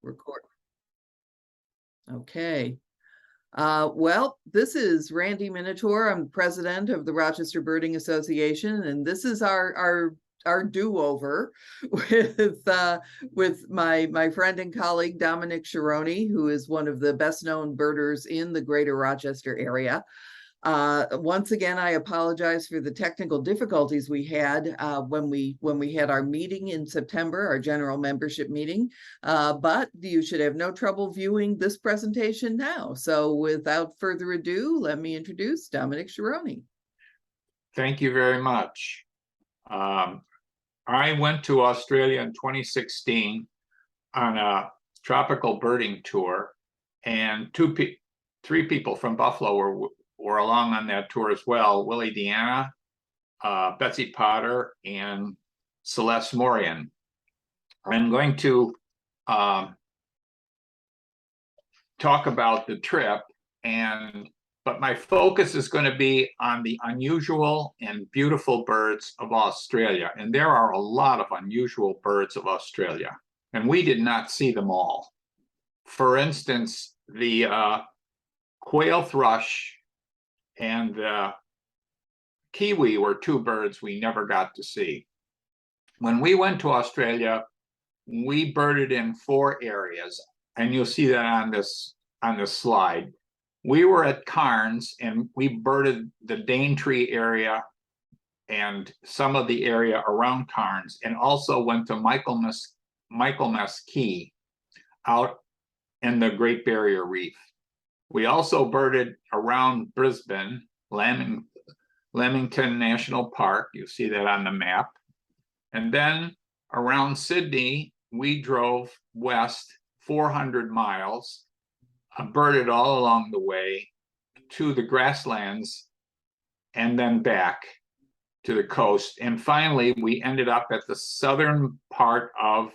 Record. Okay. Well, this is Randy Minotaur. I'm president of the Rochester Birding Association, and this is our do-over with my friend and colleague Dominic Sherony, who is one of the best-known birders in the greater Rochester area. Once again, I apologize for the technical difficulties we had when we had our meeting in September, our general membership meeting, but you should have no trouble viewing this presentation now. So without further ado, let me introduce Dominic Sherony. Thank you very much. I went to Australia in 2016 on a tropical birding tour, and three people from Buffalo were along on that tour as well. Willie Deanna, Betsy Potter, and Celeste Morian. I'm going to talk about the trip, but my focus is going to be on the unusual and beautiful birds of Australia. And there are a lot of unusual birds of Australia, and we did not see them all. For instance, the quail thrush and kiwi were two birds we never got to see. When we went to Australia, we birded in 4 areas, and you'll see that on this slide. We were at Cairns, and we birded the Daintree area and some of the area around Cairns, and also went to Michaelmas Key out in the Great Barrier Reef. We also birded around Brisbane, Lamington National Park. You see that on the map. And then around Sydney, we drove west 400 miles, birded all along the way to the grasslands and then back to the coast. And finally, we ended up at the southern part of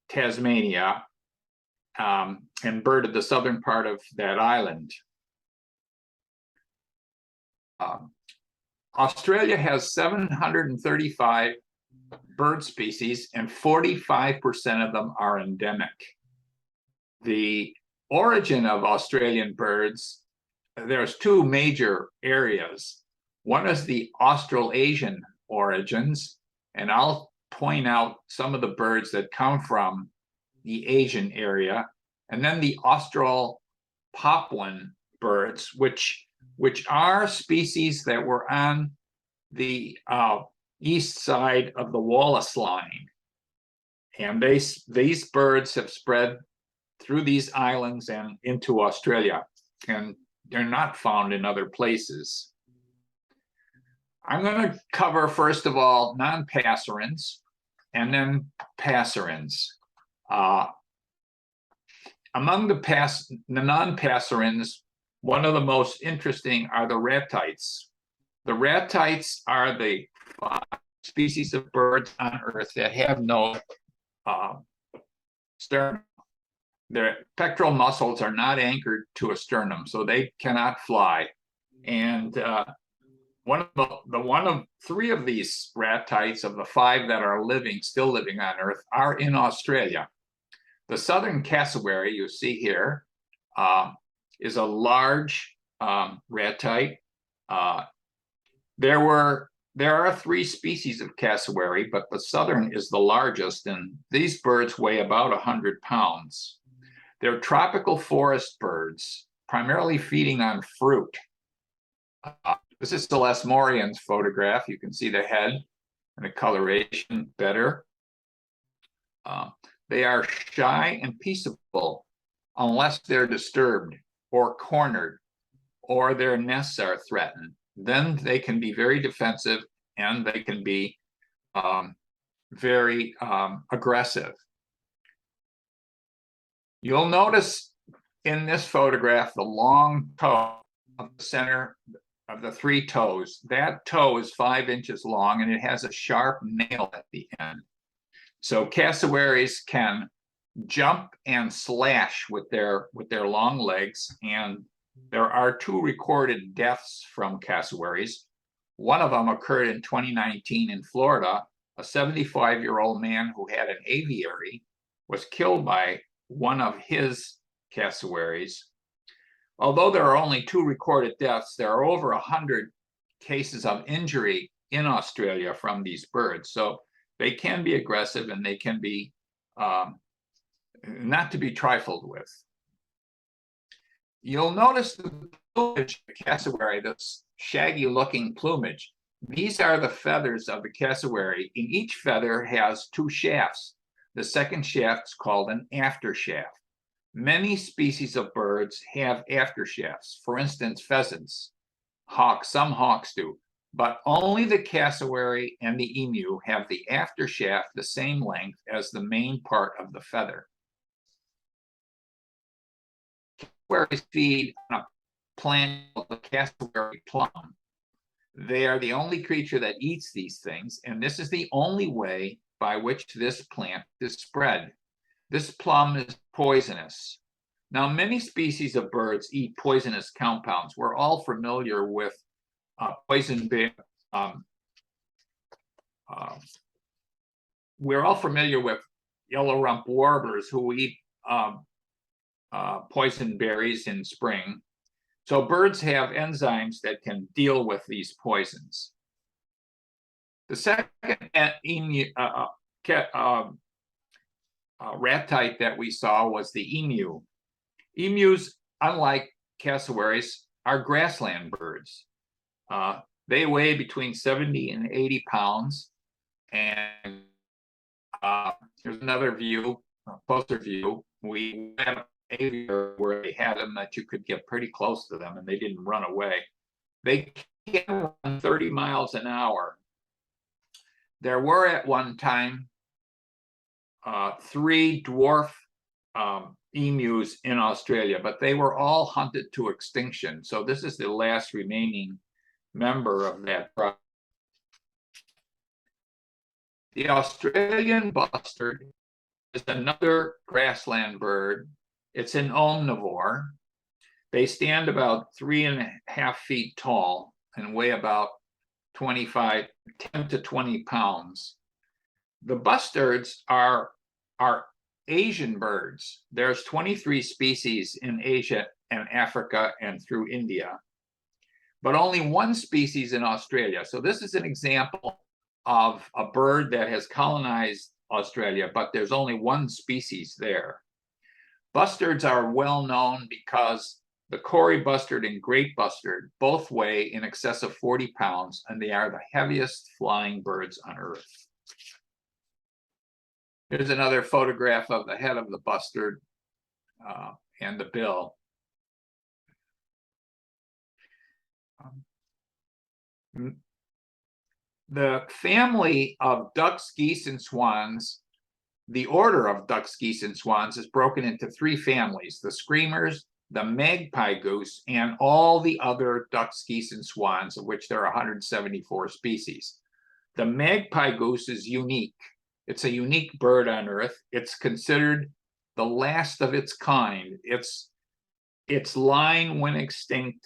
Tasmania, and birded the southern part of that island. Australia has 735 bird species, and 45% of them are endemic. The origin of Australian birds, there's 2 major areas. One is the Australasian origins, and I'll point out some of the birds that come from the Asian area, and then the Austral Papuan birds, which are species that were on the east side of the Wallace Line, and these birds have spread through these islands and into Australia, and they're not found in other places. I'm going to cover, first of all, non-passerines and then passerines. Among the non-passerines, one of the most interesting are the ratites. The ratites are the 5 species of birds on Earth that have no sternum. Their pectoral muscles are not anchored to a sternum, so they cannot fly. And one of 3 of these ratites, of the 5 that are still living on Earth, are in Australia. The southern cassowary you see here is a large ratite. There are 3 species of cassowary, but the southern is the largest, and these birds weigh about 100 pounds. They're tropical forest birds, primarily feeding on fruit. This is Celeste Morian's photograph. You can see the head and the coloration better. They are shy and peaceable unless they're disturbed or cornered or their nests are threatened. Then they can be very defensive, and they can be very aggressive. You'll notice in this photograph the long toe of the center of the 3 toes. That toe is 5 inches long, and it has a sharp nail at the end. So cassowaries can jump and slash with their long legs, and there are 2 recorded deaths from cassowaries. One of them occurred in 2019 in Florida. A 75-year-old man who had an aviary was killed by one of his cassowaries. Although there are only 2 recorded deaths, there are over 100 cases of injury in Australia from these birds. So they can be aggressive, and they can be not to be trifled with. You'll notice the plumage of the cassowary, this shaggy looking plumage. These are the feathers of the cassowary. In each feather has 2 shafts. The second shaft is called an aftershaft. Many species of birds have aftershafts. For instance, pheasants, hawks, some hawks do, but only the cassowary and the emu have the aftershaft the same length as the main part of the feather. Cassowaries feed on a plant called the cassowary plum. They are the only creature that eats these things, and this is the only way by which this plant is spread. This plum is poisonous. Now, many species of birds eat poisonous compounds. We're all familiar with we're all familiar with yellow-rump warblers who eat poison berries in spring. So birds have enzymes that can deal with these poisons. The second rat type that we saw was the emu. Emus, unlike cassowaries, are grassland birds. They weigh between 70 and 80 pounds. And here's another view, a closer view. We had Avian where they had them that you could get pretty close to them and they didn't run away. They can run 30 miles an hour. There were at one time 3 dwarf emus in Australia, but they were all hunted to extinction. So this is the last remaining member of that tribe. The Australian bustard is another grassland bird. It's an omnivore. They stand about 3.5 feet tall and weigh about 10 to 20 pounds. The bustards are Asian birds. There's 23 species in Asia and Africa and through India, but only 1 species in Australia. So this is an example of a bird that has colonized Australia, but there's only 1 species there. Bustards are well known because the Cory bustard and great bustard both weigh in excess of 40 pounds, and they are the heaviest flying birds on Earth. Here's another photograph of the head of the bustard and the bill. The family of ducks, geese, and swans, the order of ducks, geese, and swans is broken into 3 families: the screamers, the magpie goose, and all the other ducks, geese, and swans, of which there are 174 species. The magpie goose is unique. It's a unique bird on Earth. It's considered the last of its kind. Its line went extinct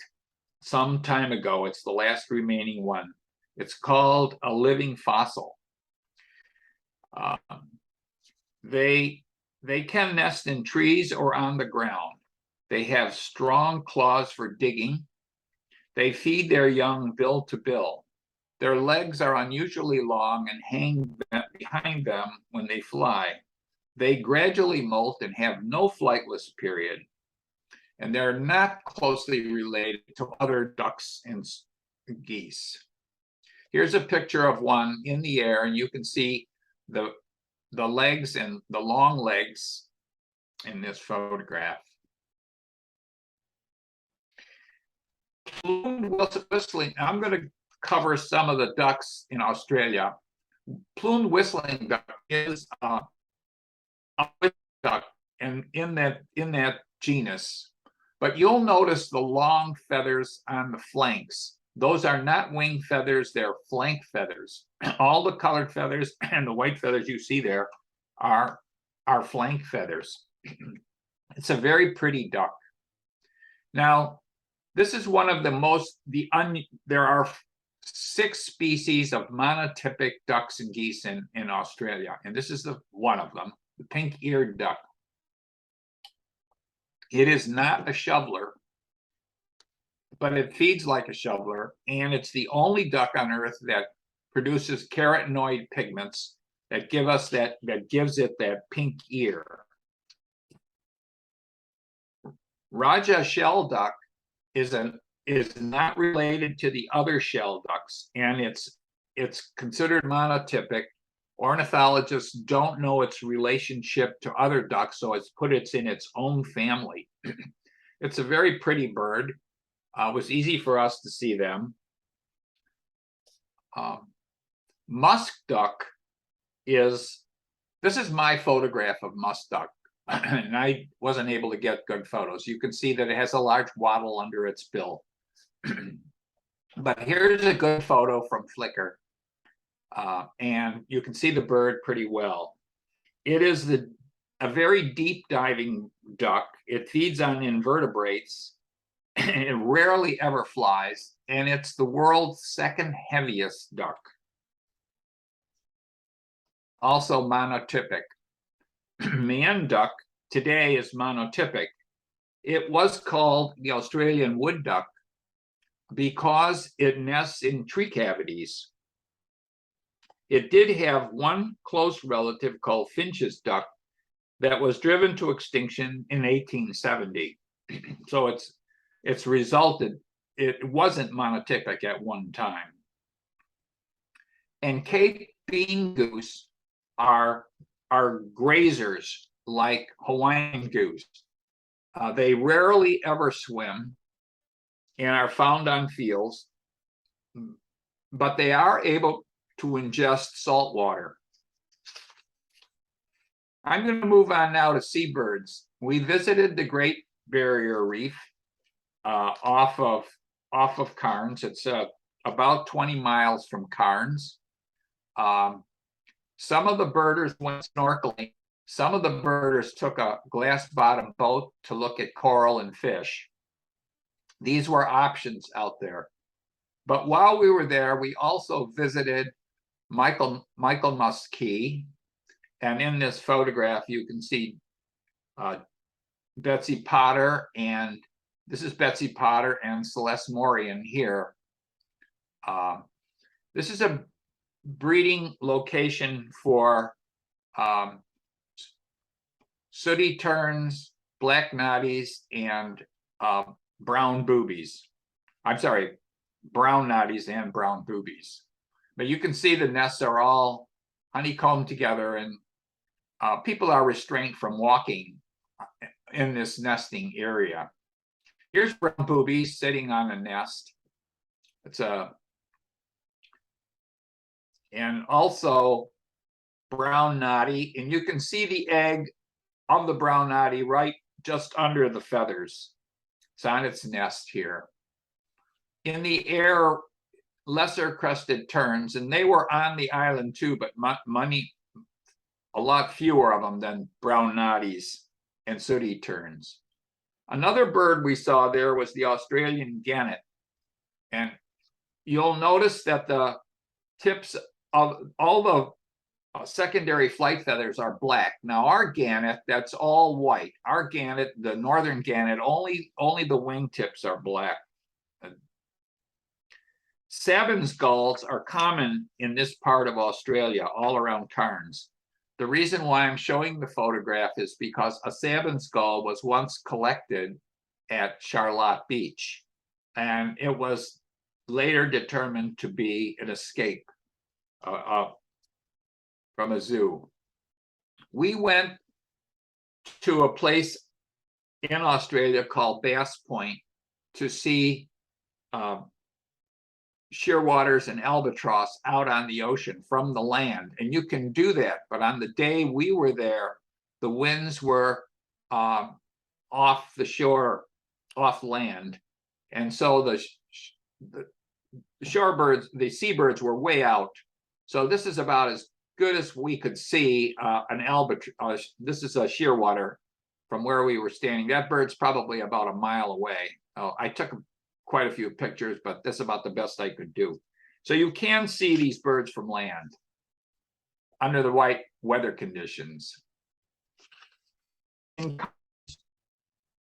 some time ago. It's the last remaining one. It's called a living fossil. They can nest in trees or on the ground. They have strong claws for digging. They feed their young bill to bill. Their legs are unusually long and hang behind them when they fly. They gradually molt and have no flightless period. And they're not closely related to other ducks and geese. Here's a picture of one in the air, and you can see the legs and the long legs in this photograph. Plumed whistling, I'm going to cover some of the ducks in Australia. Plumed whistling duck is a duck and in that genus, but you'll notice the long feathers on the flanks. Those are not wing feathers, they're flank feathers. All the colored feathers and the white feathers you see there are flank feathers. It's a very pretty duck. Now, this is one of the most, there are 6 species of monotypic ducks and geese in Australia, and this is one of them. the pink-eared duck. It is not a shoveler, but it feeds like a shoveler, and it's the only duck on Earth that produces carotenoid pigments that give us that gives it that pink ear. Raja shell duck is not related to the other shell ducks, and it's considered monotypic. Ornithologists don't know its relationship to other ducks, so it's in its own family. It's a very pretty bird. It was easy for us to see them. Musk duck this is my photograph of musk duck, and I wasn't able to get good photos. You can see that it has a large wattle under its bill. But here's a good photo from Flickr. And you can see the bird pretty well. It is a very deep diving duck. It feeds on invertebrates. It rarely ever flies, and it's the world's second heaviest duck. Also monotypic. Man duck today is monotypic. It was called the Australian wood duck because it nests in tree cavities. It did have one close relative called Finch's duck that was driven to extinction in 1870. So it's resulted, it wasn't monotypic at one time. And Cape bean goose are grazers like Hawaiian goose. They rarely ever swim and are found on fields, but they are able to ingest salt water. I'm going to move on now to seabirds. We visited the Great Barrier Reef off of Cairns. It's about 20 miles from Cairns. Some of the birders went snorkeling. Some of the birders took a glass bottom boat to look at coral and fish. These were options out there. But while we were there, we also visited Michaelmas Key. And in this photograph, you can see Betsy Potter, and this is Betsy Potter and Celeste Morian here. This is a breeding location for sooty terns, black noddies, and brown boobies. I'm sorry, brown noddies and brown boobies. But you can see the nests are all honeycombed together, and people are restrained from walking in this nesting area. Here's brown boobies sitting on a nest. And also brown noddy, and you can see the egg of the brown noddy right just under the feathers. It's on its nest here. In the air, lesser crested terns, and they were on the island too, but a lot fewer of them than brown noddies and sooty terns. Another bird we saw there was the Australian gannet. And you'll notice that the tips of all the secondary flight feathers are black. Now our gannet, that's all white. Our gannet, the northern gannet, only the wingtips are black. Sabin's gulls are common in this part of Australia, all around Cairns. The reason why I'm showing the photograph is because a Sabin's gull was once collected at Charlotte Beach, and it was later determined to be an escape from a zoo. We went to a place in Australia called Bass Point to see shearwaters and albatross out on the ocean from the land, and you can do that. But on the day we were there, the winds were off the shore, off land, and so the shorebirds, the seabirds, were way out. So this is about as good as we could see an albatross. This is a shearwater from where we were standing. That bird's probably about a mile away. I took quite a few pictures, but that's about the best I could do. So you can see these birds from land under the right weather conditions.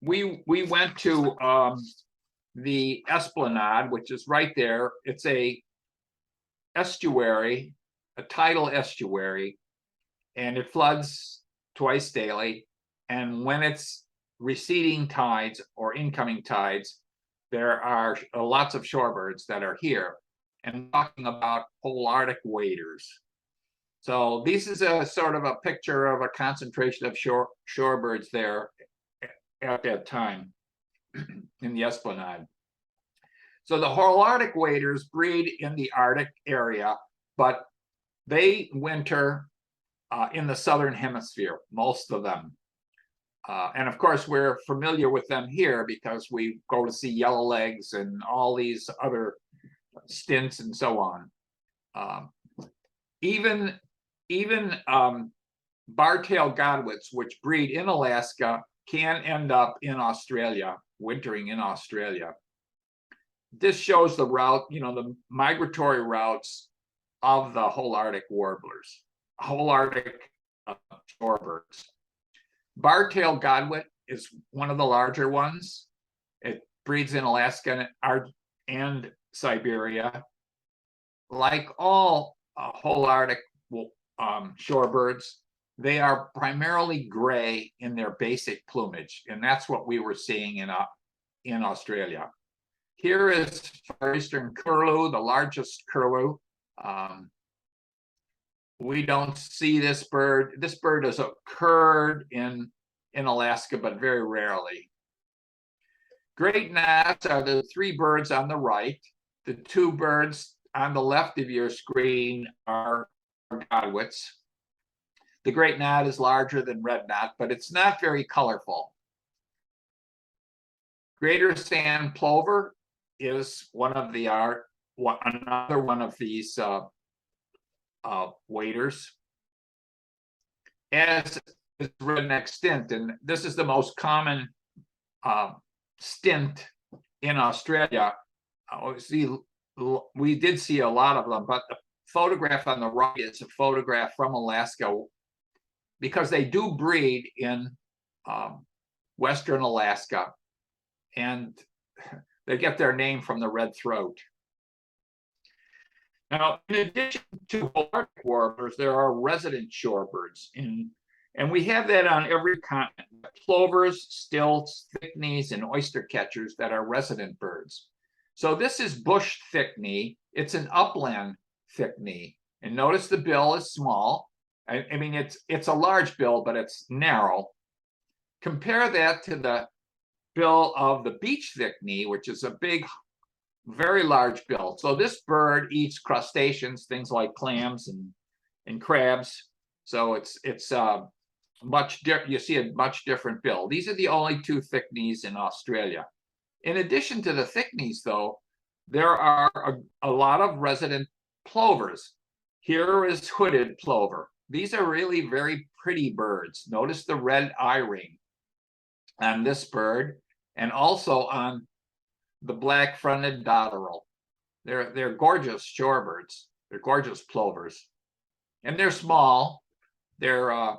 we went to the Esplanade, which is right there. It's a estuary, a tidal estuary, and it floods twice daily. And when it's receding tides or incoming tides, there are lots of shorebirds that are here. And talking about polarctic waders. So this is a sort of a picture of a concentration of shorebirds there at that time in the Esplanade. So the polarctic waders breed in the Arctic area, but they winter in the southern hemisphere, most of them. And of course, we're familiar with them here because we go to see yellowlegs and all these other stints and so on. Even bar-tailed godwits, which breed in Alaska, can end up in Australia, wintering in Australia. This shows the route, the migratory routes of the Holarctic warblers, Holarctic shorebirds. Bar-tailed godwit is one of the larger ones. It breeds in Alaska and Siberia. Like all Holarctic shorebirds, they are primarily gray in their basic plumage, and that's what we were seeing in Australia. Here is Far Eastern curlew, the largest curlew. We don't see this bird. This bird has occurred in Alaska, but very rarely. Great gnats are the three birds on the right. The two birds on the left of your screen are godwits. The great gnat is larger than red gnat, but it's not very colorful. Greater sand plover is another one of these waders. As is redneck stint, and this is the most common stint in Australia. We did see a lot of them, but the photograph on the right is a photograph from Alaska because they do breed in Western Alaska, and they get their name from the red throat. Now, in addition to Holarctic warblers, there are resident shorebirds, and we have that on every continent. Plovers, stilts, thickneys, and oyster catchers that are resident birds. So this is bush thickney. It's an upland thickney. And notice the bill is small. I mean, it's a large bill, but it's narrow. Compare that to the bill of the beach thickney, which is a big, very large bill. So this bird eats crustaceans, things like clams and crabs. So it's you see a much different bill. These are the only two thickneys in Australia. In addition to the thickneys, though, there are a lot of resident plovers. Here is hooded plover. These are really very pretty birds. Notice the red eye ring on this bird, and also on the black-fronted dotterel. They're gorgeous shorebirds. They're gorgeous plovers, and they're small. They're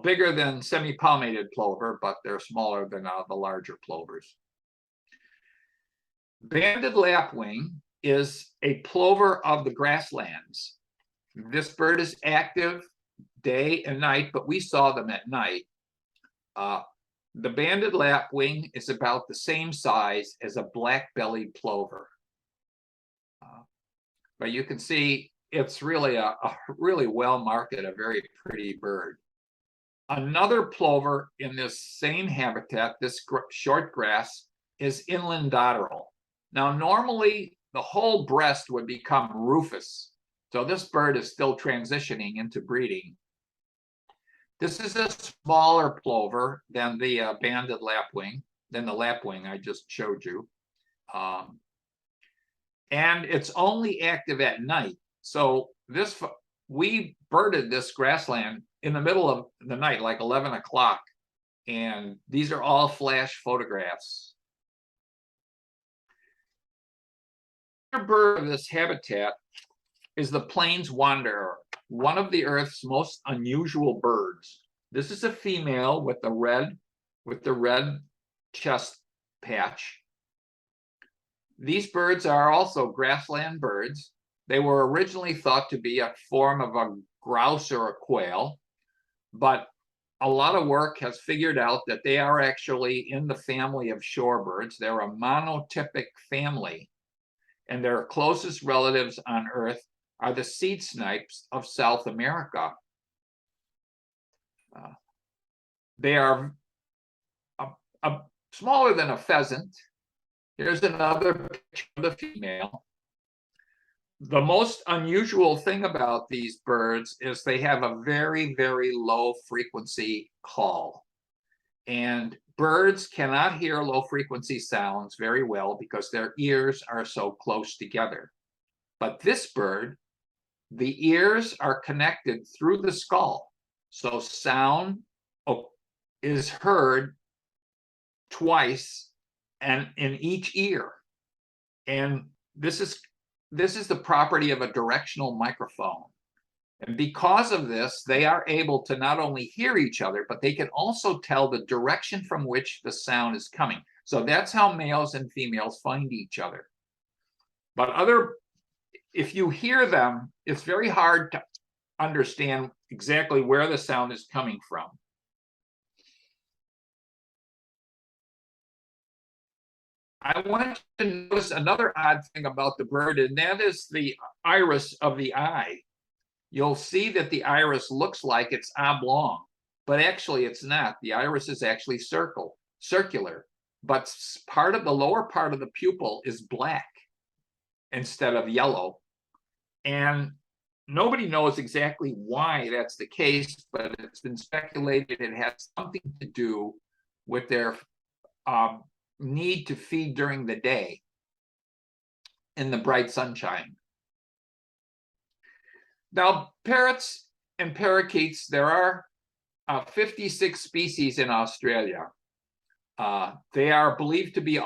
bigger than semi-palmated plover, but they're smaller than the larger plovers. Banded lapwing is a plover of the grasslands. This bird is active day and night, but we saw them at night. The banded lapwing is about the same size as a black-bellied plover. But you can see it's really a really well-marked, a very pretty bird. Another plover in this same habitat, this short grass, is inland dotterel. Now, normally the whole breast would become rufous. So this bird is still transitioning into breeding. This is a smaller plover than the banded lapwing, than the lapwing I just showed you. And it's only active at night. So we birded this grassland in the middle of the night, like 11 o'clock. And these are all flash photographs. Another bird of this habitat is the plains wanderer, one of the Earth's most unusual birds. This is a female with the red chest patch. These birds are also grassland birds. They were originally thought to be a form of a grouse or a quail, but a lot of work has figured out that they are actually in the family of shorebirds. They're a monotypic family, and their closest relatives on Earth are the seed snipes of South America. They are smaller than a pheasant. Here's another picture of the female. The most unusual thing about these birds is they have a very, very low frequency call. And birds cannot hear low frequency sounds very well because their ears are so close together. But this bird, the ears are connected through the skull. So sound is heard twice and in each ear. And this is the property of a directional microphone. And because of this, they are able to not only hear each other, but they can also tell the direction from which the sound is coming. So that's how males and females find each other. But if you hear them, it's very hard to understand exactly where the sound is coming from. I want you to notice another odd thing about the bird, and that is the iris of the eye. You'll see that the iris looks like it's oblong, but actually it's not. The iris is actually circular, but part of the lower part of the pupil is black instead of yellow. And nobody knows exactly why that's the case, but it's been speculated it has something to do with their need to feed during the day in the bright sunshine. Now, parrots and parakeets, there are 56 species in Australia. They are believed to be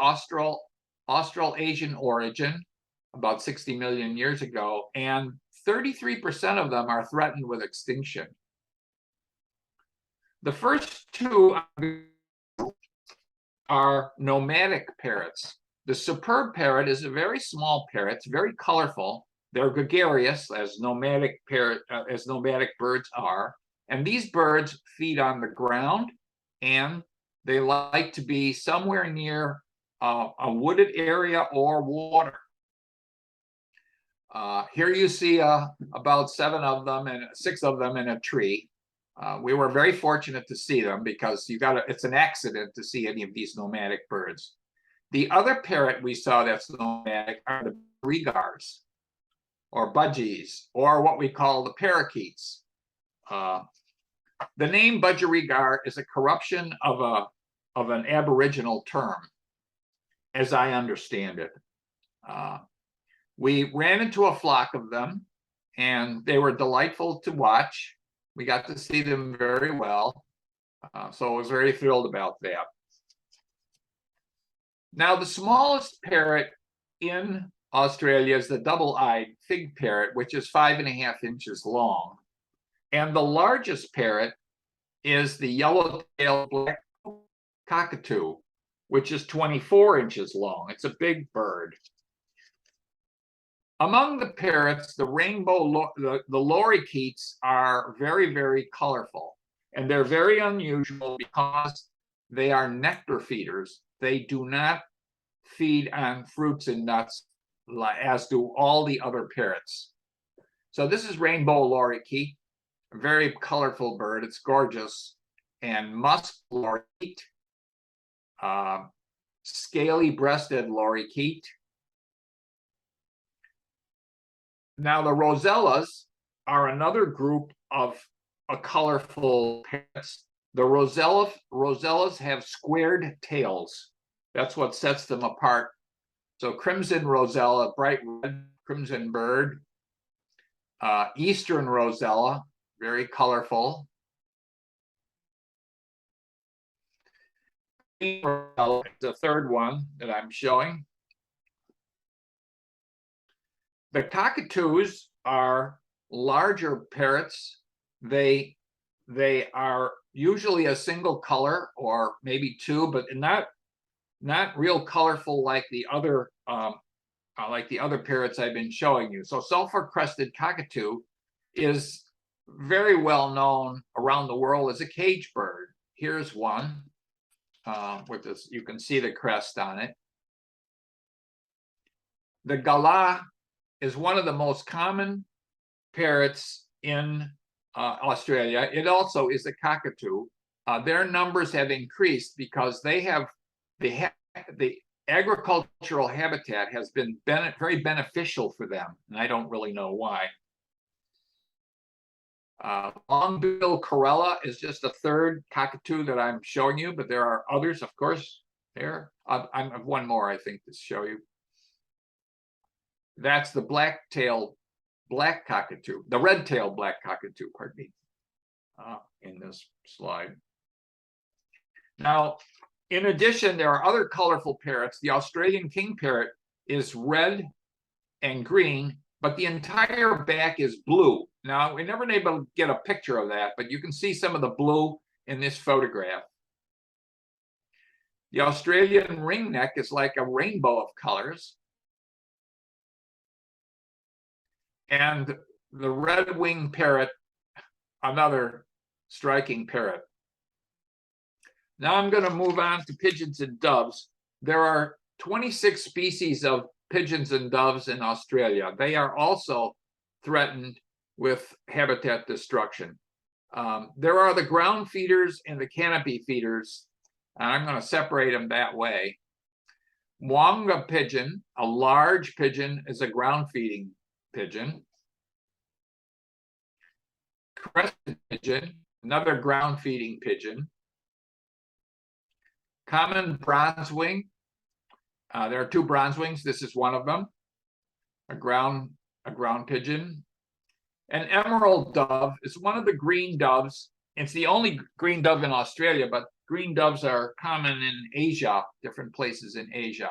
Australasian origin, about 60 million years ago, and 33% of them are threatened with extinction. The first two are nomadic parrots. The superb parrot is a very small parrot. It's very colorful. They're gregarious, as nomadic birds are. And these birds feed on the ground, and they like to be somewhere near a wooded area or water. Here you see about 7 of them and 6 of them in a tree. We were very fortunate to see them because it's an accident to see any of these nomadic birds. The other parrot we saw that's nomadic are the regars, or budgies, or what we call the parakeets. The name budgerigar is a corruption of an Aboriginal term, as I understand it. We ran into a flock of them, and they were delightful to watch. We got to see them very well, so I was very thrilled about that. Now, the smallest parrot in Australia is the double-eyed fig parrot, which is 5.5 inches long. And the largest parrot is the yellow-tailed black cockatoo, which is 24 inches long. It's a big bird. Among the parrots, the lorikeets are very, very colorful. And they're very unusual because they are nectar feeders. They do not feed on fruits and nuts as do all the other parrots. So this is rainbow lorikeet, a very colorful bird. It's gorgeous. And musk lorikeet, scaly-breasted lorikeet. Now, the rosellas are another group of colorful parrots. The rosellas have squared tails. That's what sets them apart. So crimson rosella, bright red crimson bird. Eastern rosella, very colorful. The third one that I'm showing. The cockatoos are larger parrots. They They are usually a single color or maybe two, but not real colorful like the other parrots I've been showing you. So sulfur-crested cockatoo is very well known around the world as a cage bird. Here's one with this, you can see the crest on it. The gala is one of the most common parrots in Australia. It also is a cockatoo. Their numbers have increased because they have the agricultural habitat has been very beneficial for them, and I don't really know why. Long-bill Corella is just a third cockatoo that I'm showing you, but there are others, of course. There, I have one more, I think, to show you. That's the black-tailed black cockatoo, the red-tailed black cockatoo, pardon me, in this slide. Now, in addition, there are other colorful parrots. The Australian king parrot is red and green, but the entire back is blue. Now, we never been able to get a picture of that, but you can see some of the blue in this photograph. The Australian ringneck is like a rainbow of colors. And the red-winged parrot, another striking parrot. Now I'm going to move on to pigeons and doves. There are 26 species of pigeons and doves in Australia. They are also threatened with habitat destruction. There are the ground feeders and the canopy feeders, and I'm going to separate them that way. Wonga pigeon, a large pigeon, is a ground feeding pigeon. Crested pigeon, another ground feeding pigeon. Common bronzewing. There are two bronzewings. This is one of them. A ground pigeon. An emerald dove is one of the green doves. It's the only green dove in Australia, but green doves are common in Asia, different places in Asia.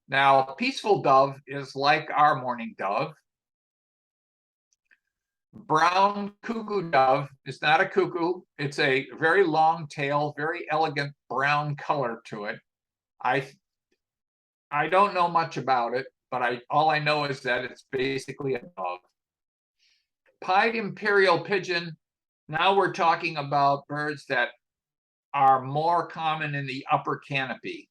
Now, a peaceful dove is like our mourning dove. Brown cuckoo dove is not a cuckoo. It's a very long tail, very elegant brown color to it. I don't know much about it, but all I know is that it's basically a dove. Pied imperial pigeon. Now we're talking about birds that are more common in the upper canopy.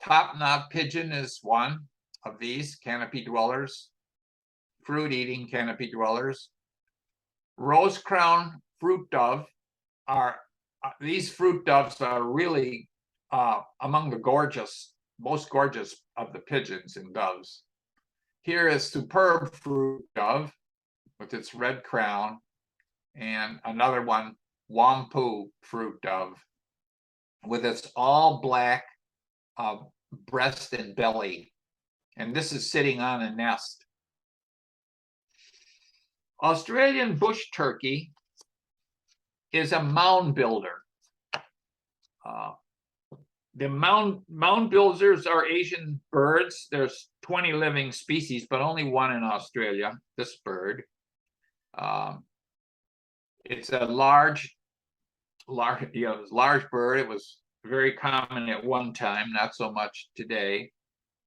Top-knot pigeon is one of these canopy dwellers, fruit-eating canopy dwellers. Rose crown fruit dove are, these fruit doves are really among the most gorgeous of the pigeons and doves. Here is superb fruit dove with its red crown, and another one, Wampu fruit dove, with its all black breast and belly. And this is sitting on a nest. Australian bush turkey is a mound builder. The mound builders are Asian birds. There's 20 living species, but only one in Australia, this bird. It's a large bird. It was very common at one time, not so much today.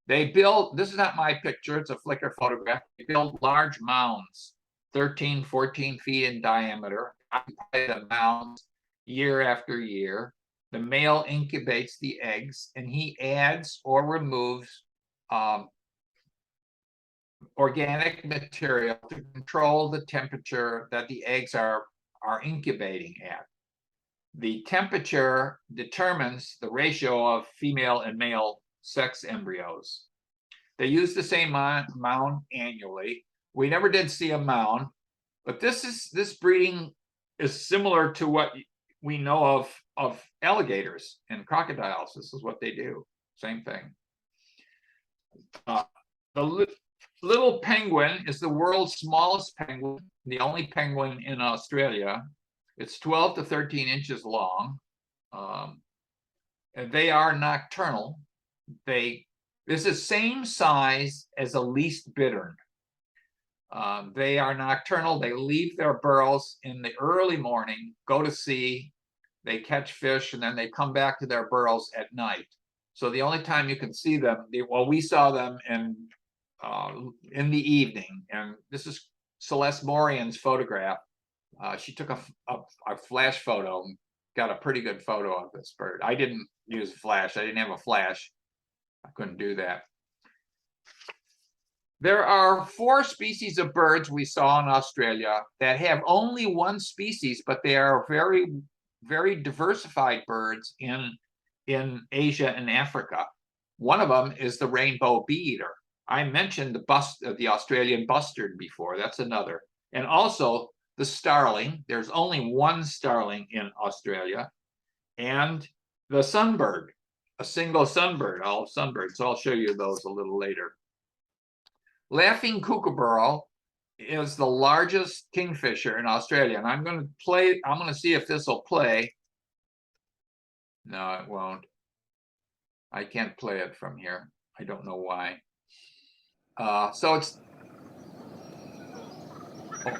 They build, this is not my picture, it's a Flickr photograph. They build large mounds, 13, 14 feet in diameter, occupy the mounds year after year. The male incubates the eggs, and he adds or removes organic material to control the temperature that the eggs are incubating at. The temperature determines the ratio of female and male sex embryos. They use the same mound annually. We never did see a mound, but this breeding is similar to what we know of alligators and crocodiles. This is what they do. Same thing. The little penguin is the world's smallest penguin, the only penguin in Australia. It's 12 to 13 inches long. And they are nocturnal. This is same size as a least bittern. They are nocturnal. They leave their burrows in the early morning, go to sea, they catch fish, and then they come back to their burrows at night. So the only time you can see them, well, we saw them in the evening. And this is Celeste Morian's photograph. She took a flash photo and got a pretty good photo of this bird. I didn't use a flash. I didn't have a flash. I couldn't do that. There are 4 species of birds we saw in Australia that have only one species, but they are very, very diversified birds in Asia and Africa. One of them is the rainbow bee-eater. I mentioned the Australian bustard before. That's another. And also the starling. There's only one starling in Australia. And the sunbird, a single sunbird, all sunbirds. So I'll show you those a little later. Laughing kookaburra is the largest kingfisher in Australia. And I'm going to see if this will play. No, it won't. I can't play it from here. I don't know why. So it's... Oh.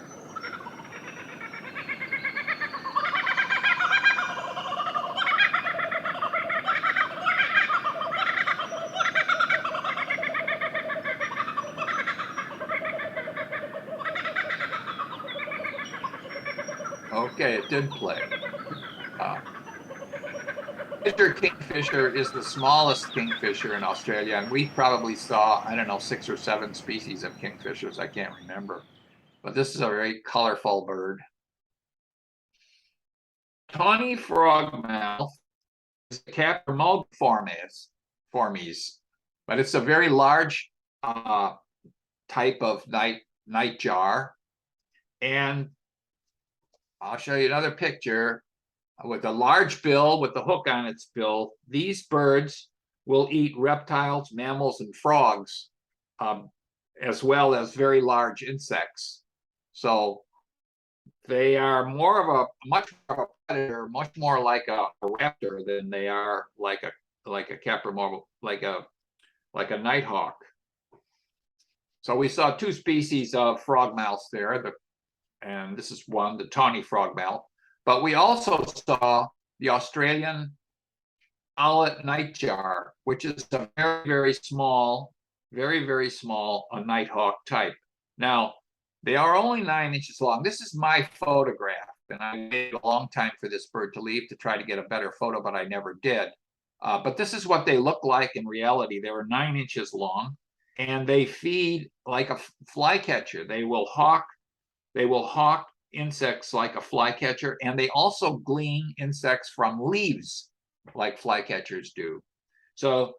Okay, it did play. Kingfisher is the smallest kingfisher in Australia, and we probably saw, I don't know, 6 or 7 species of kingfishers. I can't remember. But this is a very colorful bird. Tawny frogmouth is a Caprimulgiformes, but it's a very large type of nightjar. And I'll show you another picture with a large bill with the hook on its bill. These birds will eat reptiles, mammals, and frogs, as well as very large insects. So they are much more of a predator, much more like a raptor than they are like a caprimulgus, like a nighthawk. So we saw 2 species of frogmouths there, and this is one, the tawny frogmouth. But we also saw the Australian owlet nightjar, which is a very, very small, a nighthawk type. Now, they are only 9 inches long. This is my photograph, and I waited a long time for this bird to leave to try to get a better photo, but I never did. But this is what they look like in reality. They were 9 inches long, and they feed like a flycatcher. They will hawk insects like a flycatcher, and they also glean insects from leaves like flycatchers do. So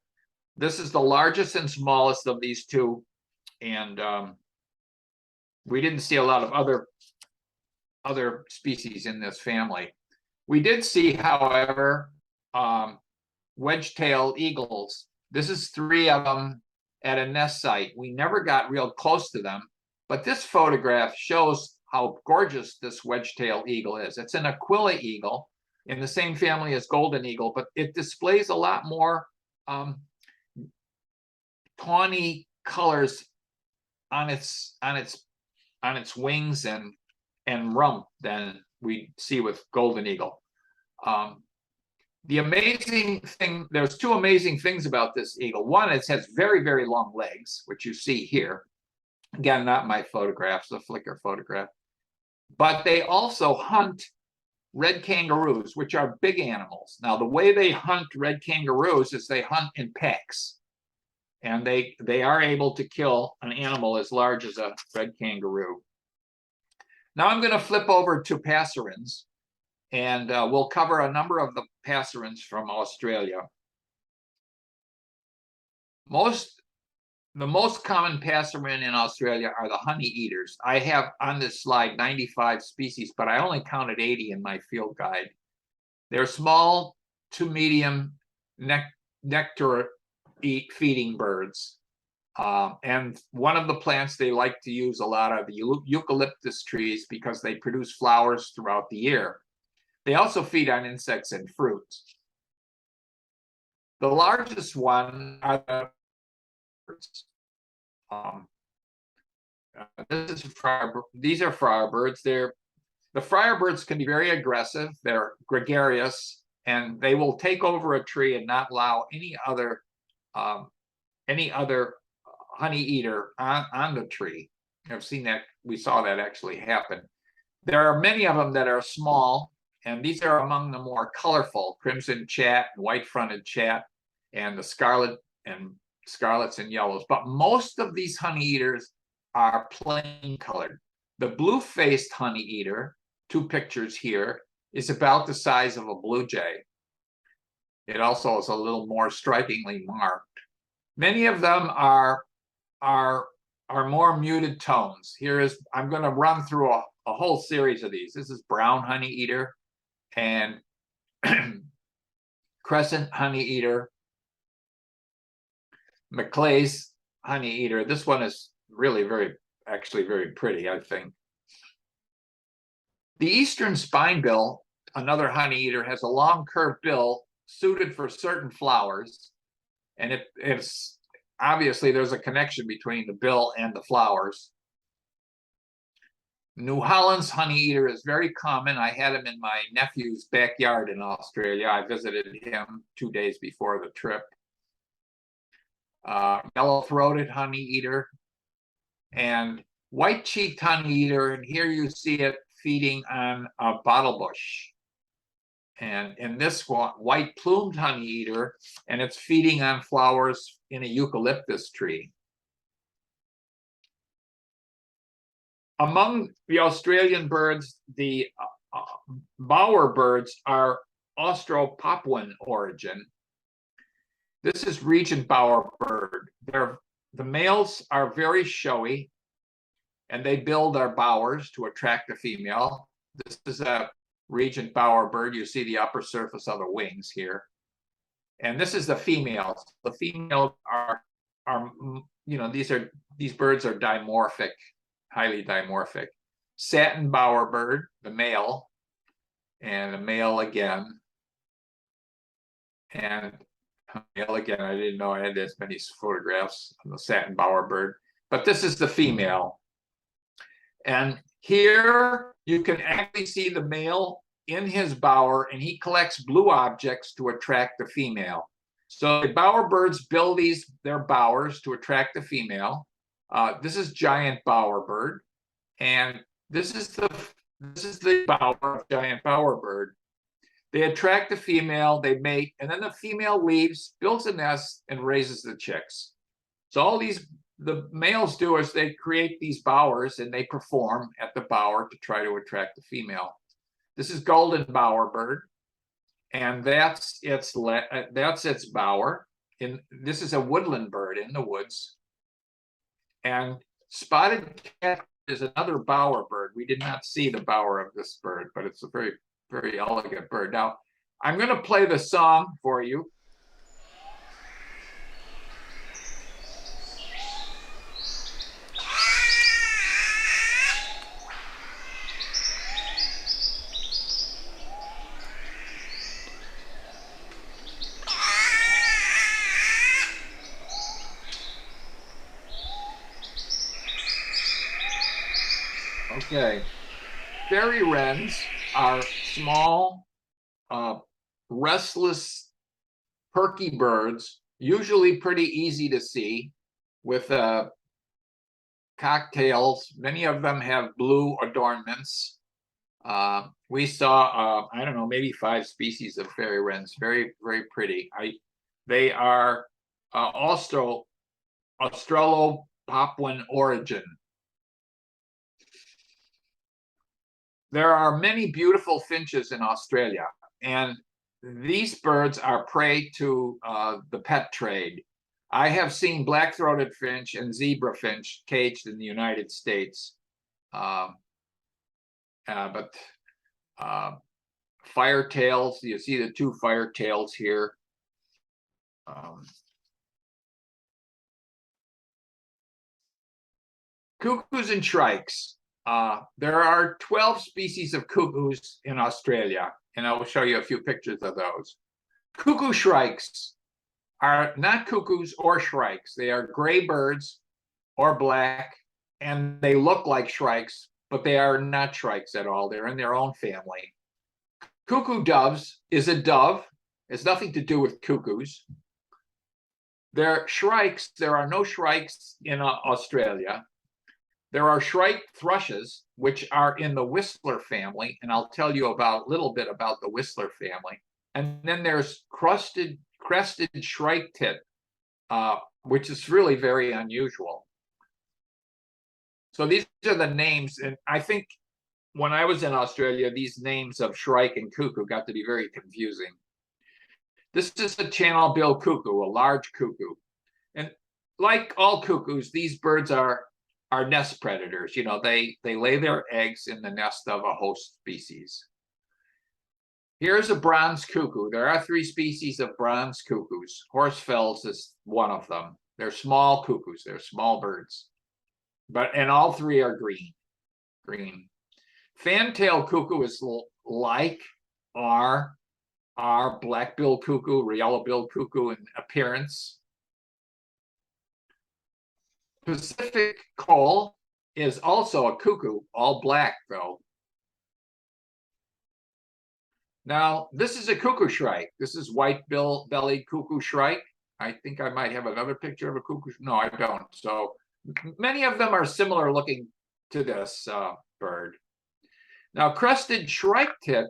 this is the largest and smallest of these 2, and we didn't see a lot of other species in this family. We did see, however, wedge-tailed eagles. This is 3 of them at a nest site. We never got real close to them, but this photograph shows how gorgeous this wedge-tailed eagle is. It's an aquila eagle in the same family as golden eagle, but it displays a lot more tawny colors on its wings and rump than we see with golden eagle. The amazing thing, there's 2 amazing things about this eagle. One, it has very, very long legs, which you see here. Again, not my photographs, the Flickr photograph. But they also hunt red kangaroos, which are big animals. Now, the way they hunt red kangaroos is they hunt in packs. And they are able to kill an animal as large as a red kangaroo. Now I'm going to flip over to passerines, and we'll cover a number of the passerines from Australia. The most common passerine in Australia are the honeyeaters. I have on this slide 95 species, but I only counted 80 in my field guide. They're small to medium nectar feeding birds. And one of the plants they like to use a lot are the eucalyptus trees because they produce flowers throughout the year. They also feed on insects and fruits. The largest one are the birds. This is these are friarbirds. The friarbirds can be very aggressive. They're gregarious, and they will take over a tree and not allow any other honey eater on the tree. I've seen that. We saw that actually happen. There are many of them that are small, and these are among the more colorful: crimson chat, white-fronted chat, and the scarlets and yellows. But most of these honey eaters are plain colored. The blue-faced honey eater, 2 pictures here, is about the size of a blue jay. It also is a little more strikingly marked. Many of them are more muted tones. I'm going to run through a whole series of these. This is brown honey eater and crescent honey eater, McClay's honey eater. This one is really actually very pretty, I think. The eastern spinebill, another honey eater, has a long curved bill suited for certain flowers, and it's obviously there's a connection between the bill and the flowers. New Holland's honey eater is very common. I had him in my nephew's backyard in Australia. I visited him 2 days before the trip. Yellow-throated honey eater and white-cheeked honey eater, and here you see it feeding on a bottle bush. And in this one, white-plumed honey eater, and it's feeding on flowers in a eucalyptus tree. Among the Australian birds, the bowerbirds are Austro-Papuan origin. This is Regent bowerbird. The males are very showy, and they build their bowers to attract the female. This is a Regent bowerbird. You see the upper surface of the wings here. And this is the females. The females are these birds are dimorphic, highly dimorphic. Satin bowerbird, the male, and the male again. And male again. I didn't know I had this many photographs of the satin bowerbird, but this is the female. And here you can actually see the male in his bower, and he collects blue objects to attract the female. So the bowerbirds build their bowers to attract the female. This is giant bowerbird, and this is the bower of giant bowerbird. They attract the female, they mate, and then the female leaves, builds a nest, and raises the chicks. So the males do is they create these bowers, and they perform at the bower to try to attract the female. This is golden bowerbird, and that's its bower. This is a woodland bird in the woods. And spotted cat is another bowerbird. We did not see the bower of this bird, but it's a very, very elegant bird. Now, I'm going to play the song for you. Okay, fairy wrens are small, restless, perky birds, usually pretty easy to see, with cocktails. Many of them have blue adornments. We saw, I don't know, maybe 5 species of fairy wrens. Very, very pretty. They are Australo-Papuan origin. There are many beautiful finches in Australia, and these birds are prey to the pet trade. I have seen black-throated finch and zebra finch caged in the United States. But firetails, you see the 2 firetails here. Cuckoos and shrikes. There are 12 species of cuckoos in Australia, and I will show you a few pictures of those. Cuckoo shrikes are not cuckoos or shrikes. They are gray birds or black, and they look like shrikes, but they are not shrikes at all. They're in their own family. Cuckoo doves is a dove. It's nothing to do with cuckoos. They're shrikes. There are no shrikes in Australia. There are shrike thrushes, which are in the whistler family, and I'll tell you a little bit about the whistler family. And then there's crested shrike tit, which is really very unusual. So these are the names, and I think when I was in Australia, these names of shrike and cuckoo got to be very confusing. This is a channel bill cuckoo, a large cuckoo. And like all cuckoos, these birds are nest predators. You know, they lay their eggs in the nest of a host species. Here's a bronze cuckoo. There are 3 species of bronze cuckoos. Horsefels is one of them. They're small cuckoos. They're small birds. And all 3 are green. Fantail cuckoo is like our black-billed cuckoo, yellow-billed cuckoo in appearance. Pacific coal is also a cuckoo, all black though. Now, this is a cuckoo shrike. This is white-bellied cuckoo shrike. I think I might have another picture of a cuckoo. No, I don't. So many of them are similar looking to this bird. Now, crested shrike tit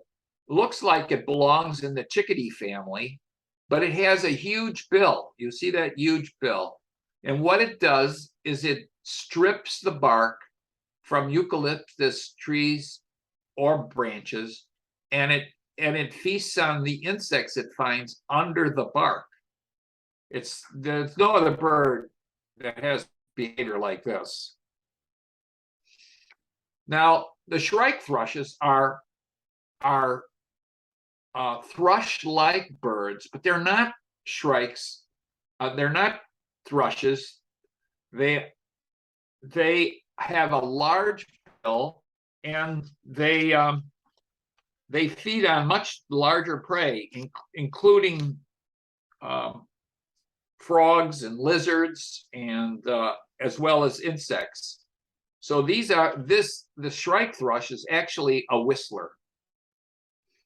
looks like it belongs in the chickadee family, but it has a huge bill. You see that huge bill. And what it does is it strips the bark from eucalyptus trees or branches, and it feasts on the insects it finds under the bark. There's no other bird that has behavior like this. Now, the shrike thrushes are thrush-like birds, but they're not shrikes. They're not thrushes. They have a large bill, and they feed on much larger prey, including frogs and lizards, and as well as insects. So the shrike thrush is actually a whistler.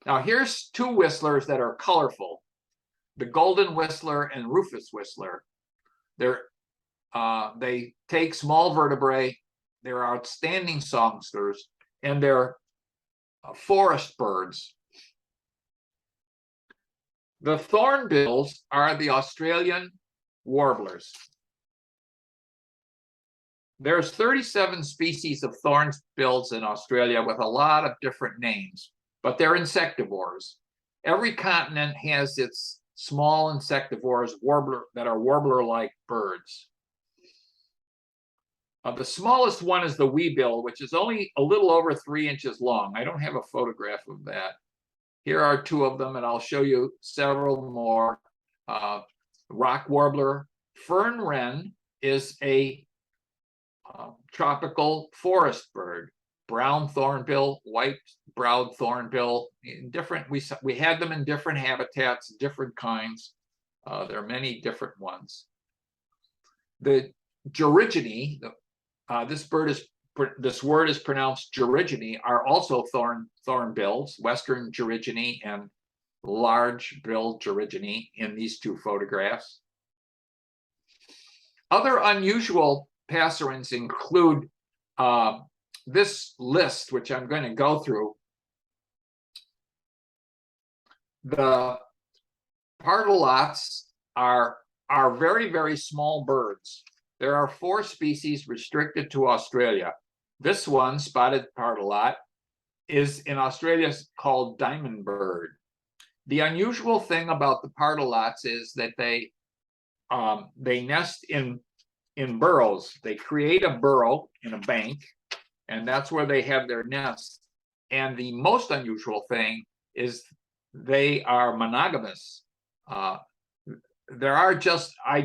Now here's 2 whistlers that are colorful: the golden whistler and rufous whistler. They take small vertebrae. They're outstanding songsters, and they're forest birds. The thornbills are the Australian warblers. There's 37 species of thornbills in Australia with a lot of different names, but they're insectivores. Every continent has its small insectivores that are warbler-like birds. The smallest one is the weebill, which is only a little over 3 inches long. I don't have a photograph of that. Here are 2 of them, and I'll show you several more. Rock warbler. Fern wren is a tropical forest bird. Brown thornbill, white-browed thornbill. We had them in different habitats, different kinds. There are many different ones. The georigine, this word is pronounced georigine, are also thornbills, western georigine and large-billed georigine in these 2 photographs. Other unusual passerines include this list, which I'm going to go through. The pardalots are very, very small birds. There are 4 species restricted to Australia. This one, spotted pardalot, is in Australia called diamond bird. The unusual thing about the pardalots is that they nest in burrows. They create a burrow in a bank, and that's where they have their nests. And the most unusual thing is they are monogamous. I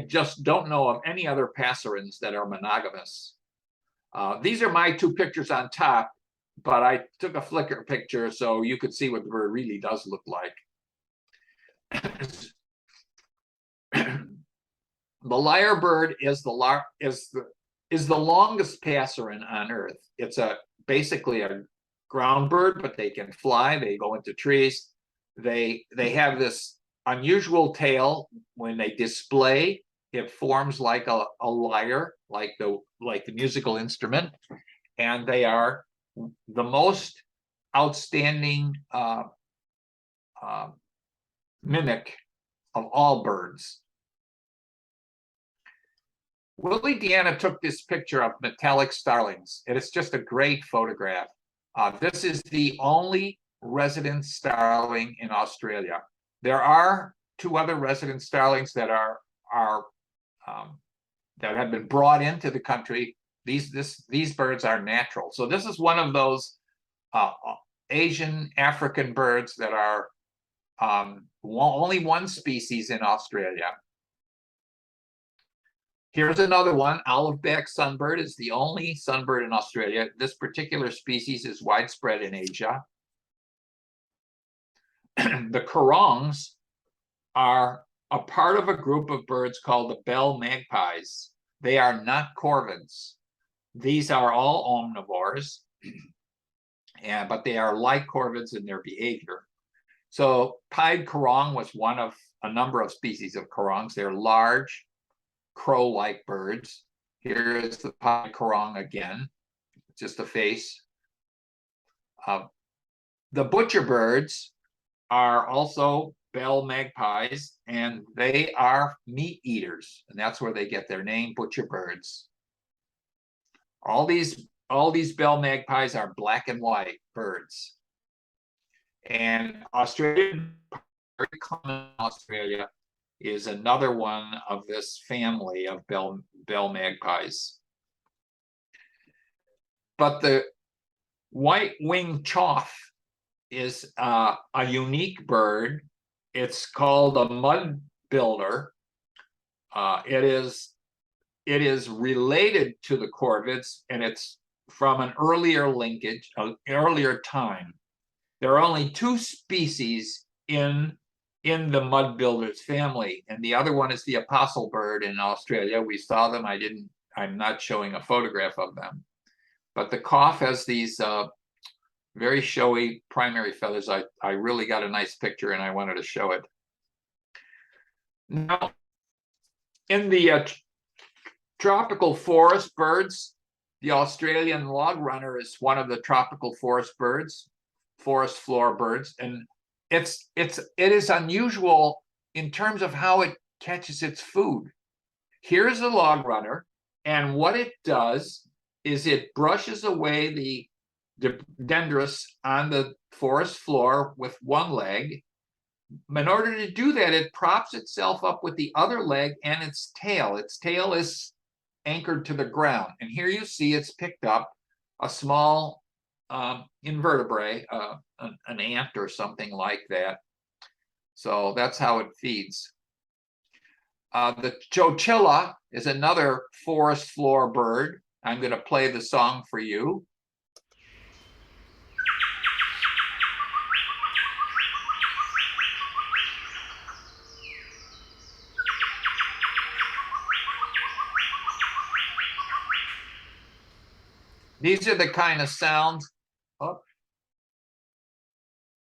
just don't know of any other passerines that are monogamous. These are my 2 pictures on top, but I took a Flickr picture so you could see what the bird really does look like. The lyrebird is is the longest passerine on Earth. It's basically a ground bird, but they can fly. They go into trees. They have this unusual tail. When they display, it forms like a lyre, like the musical instrument, and they are the most outstanding mimic of all birds. Willie Deanna took this picture of metallic starlings, and it's just a great photograph. This is the only resident starling in Australia. There are 2 other resident starlings that that have been brought into the country. These birds are natural. So this is one of those Asian African birds that are only one species in Australia. Here's another one. Olive-back sunbird is the only sunbird in Australia. This particular species is widespread in Asia. The Kurongs are a part of a group of birds called the bell magpies. They are not corvids. These are all omnivores, but they are like corvids in their behavior. So pied kurong was one of a number of species of kurongs. They're large, crow-like birds. Here is the pied kurong again, just a face. The butcher birds are also bell magpies, and they are meat eaters, and that's where they get their name, butcher birds. All these bell magpies are black and white birds. And Australian, very common in Australia, is another one of this family of bell magpies. But the white-winged chough is a unique bird. It's called a mud builder. It is related to the corvids, and it's from an earlier linkage, an earlier time. There are only 2 species in the mud builders family, and the other one is the apostle bird in Australia. We saw them. I'm not showing a photograph of them, but the chough has these very showy primary feathers. I really got a nice picture, and I wanted to show it. Now, in the tropical forest birds, the Australian log runner is one of the tropical forest birds, forest floor birds, and it is unusual in terms of how it catches its food. Here's the log runner, and what it does is it brushes away the dendrus on the forest floor with one leg. In order to do that, it props itself up with the other leg and its tail. Its tail is anchored to the ground, and here you see it's picked up a small invertebrate, an ant or something like that. So that's how it feeds. The Chowchilla is another forest floor bird. I'm going to play the song for you. These are the kind of sounds. Oh.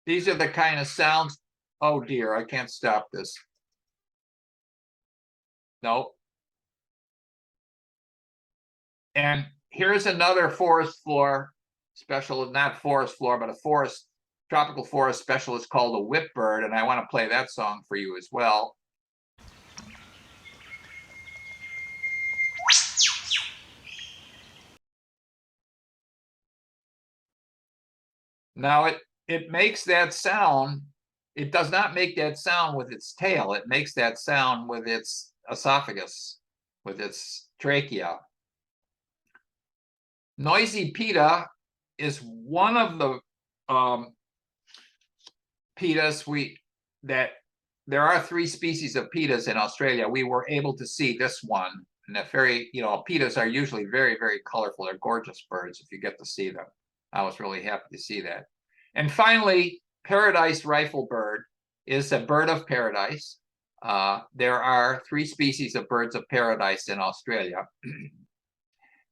These are the kind of sounds. Oh dear, I can't stop this. No. And here's another forest floor special, not forest floor, but a tropical forest specialist called a whip bird. And I want to play that song for you as well. Now it makes that sound. It does not make that sound with its tail. It makes that sound with its esophagus, with its trachea. Noisy pita is one of the pitas that there are 3 species of pitas in Australia. We were able to see this one, and that very, pitas are usually very, very colorful. They're gorgeous birds if you get to see them. I was really happy to see that. And finally, paradise riflebird is a bird of paradise. There are 3 species of birds of paradise in Australia.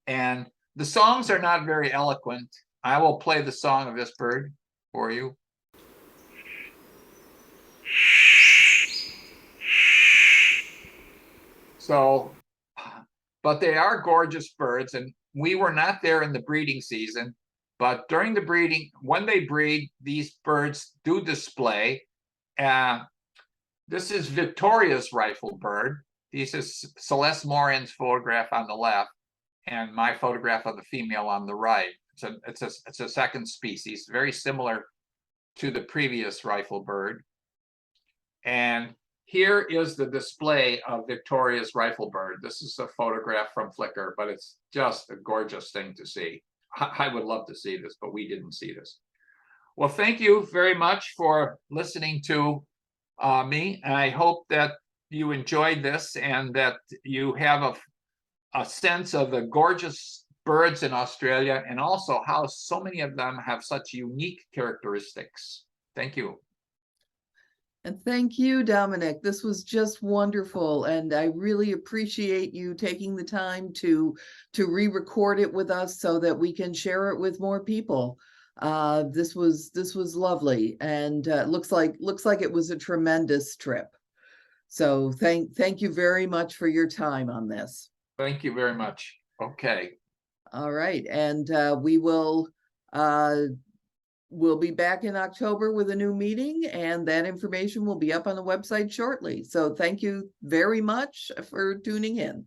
And the songs are not very eloquent. I will play the song of this bird for you. So, but they are gorgeous birds, and we were not there in the breeding season. But during the breeding, when they breed, these birds do display. This is Victoria's rifle bird. This is Celeste Morin's photograph on the left, and my photograph of the female on the right. It's a second species, very similar to the previous rifle bird. And here is the display of Victoria's rifle bird. This is a photograph from Flickr, but it's just a gorgeous thing to see. I would love to see this, but we didn't see this. Well, thank you very much for listening to me. And I hope that you enjoyed this and that you have a sense of the gorgeous birds in Australia, and also how so many of them have such unique characteristics. Thank you. And thank you, Dominic. This was just wonderful, and I really appreciate you taking the time to re-record it with us so that we can share it with more people. This was lovely, and looks like it was a tremendous trip. So thank you very much for your time on this. Thank you very much. Okay. All right, and we'll be back in October with a new meeting, and that information will be up on the website shortly. So thank you very much for tuning in.